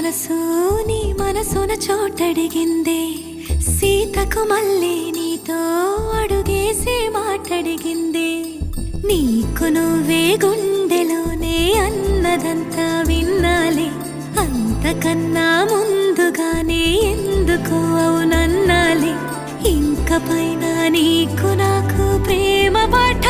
మనసు నీ మనసున చోటడిగిందే, సీతకు మళ్ళీ నీతో అడుగేసి మాటడిగిందే. నీకు నువ్వే గుండెలోనే అన్నదంతా విన్నాలే, అంతకన్నా ముందుగానే ఎందుకు అవునన్నాలే. ఇంక పైన నీకు నాకు ప్రేమ పాఠ